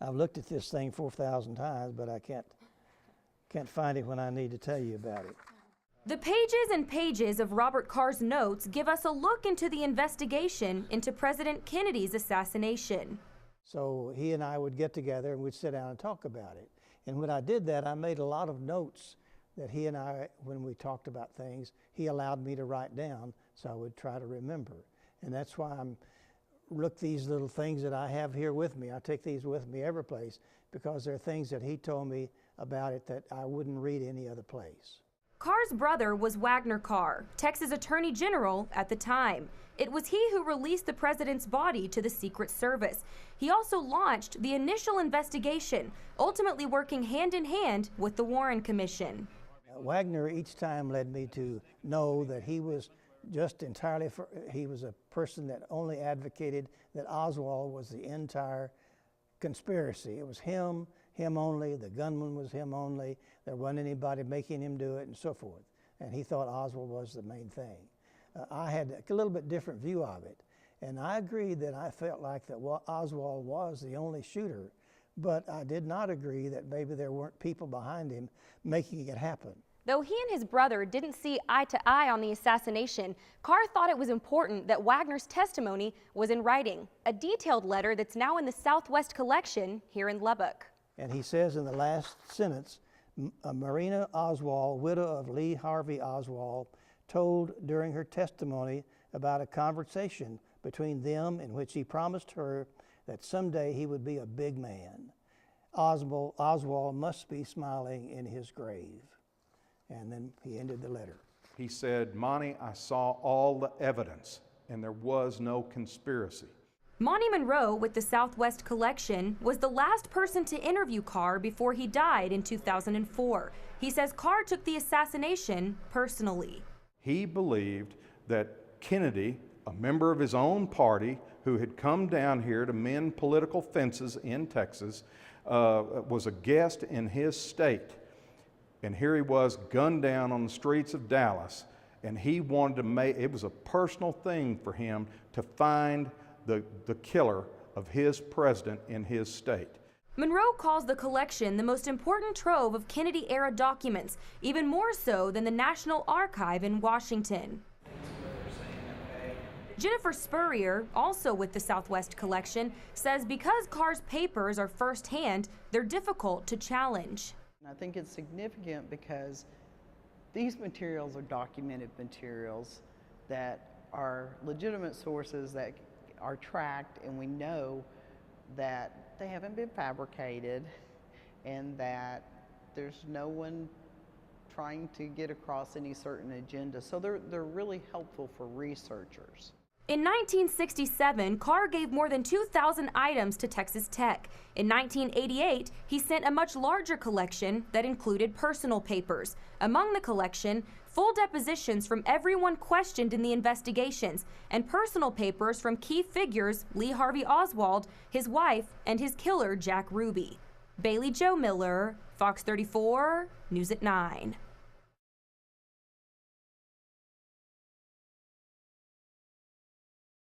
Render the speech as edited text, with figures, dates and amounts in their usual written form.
I've looked at this thing 4,000 times, but I can't find it when I need to tell you about it. The pages and pages of Robert Carr's notes give us a look into the investigation into President Kennedy's assassination. So he and I would get together and we'd sit down and talk about it. And when I did that, I made a lot of notes that he and I, when we talked about things, he allowed me to write down so I would try to remember. And that's why look, these little things that I have here with me, I take these with me every place because there are things that he told me about it that I wouldn't read any other place. Carr's brother was Waggoner Carr, Texas Attorney General at the time. It was he who released the president's body to the Secret Service. He also launched the initial investigation, ultimately working hand in hand with the Warren Commission. Waggoner each time led me to know that he was just entirely, he was a person that only advocated that Oswald was the entire conspiracy. It was him only, the gunman was him only, there wasn't anybody making him do it and so forth. And he thought Oswald was the main thing. I had a little bit different view of it. And I agreed that I felt like that Oswald was the only shooter, but I did not agree that maybe there weren't people behind him making it happen. Though he and his brother didn't see eye to eye on the assassination, Carr thought it was important that Waggoner's testimony was in writing, a detailed letter that's now in the Southwest collection here in Lubbock. And he says in the last sentence, Marina Oswald, widow of Lee Harvey Oswald, told during her testimony about a conversation between them in which he promised her that someday he would be a big man. Oswald must be smiling in his grave. And then he ended the letter. He said, Monty, I saw all the evidence and there was no conspiracy. Monty Monroe with the Southwest Collection was the last person to interview Carr before he died in 2004. He says Carr took the assassination personally. He believed that Kennedy, a member of his own party who had come down here to mend political fences in Texas, was a guest in his state. And here he was gunned down on the streets of Dallas. And he wanted to make, it was a personal thing for him to find the killer of his president in his state. Monroe calls the collection the most important trove of Kennedy-era documents, even more so than the National Archive in Washington. Jennifer Spurrier, also with the Southwest Collection, says because Carr's papers are firsthand, they're difficult to challenge. I think it's significant because these materials are documented materials that are legitimate sources that are tracked, and we know that they haven't been fabricated and that there's no one trying to get across any certain agenda. So they're really helpful for researchers. In 1967, Carr gave more than 2,000 items to Texas Tech. In 1988, he sent a much larger collection that included personal papers. Among the collection, full depositions from everyone questioned in the investigations, and personal papers from key figures Lee Harvey Oswald, his wife, and his killer Jack Ruby. Bailey Jo Miller, Fox 34, News at 9.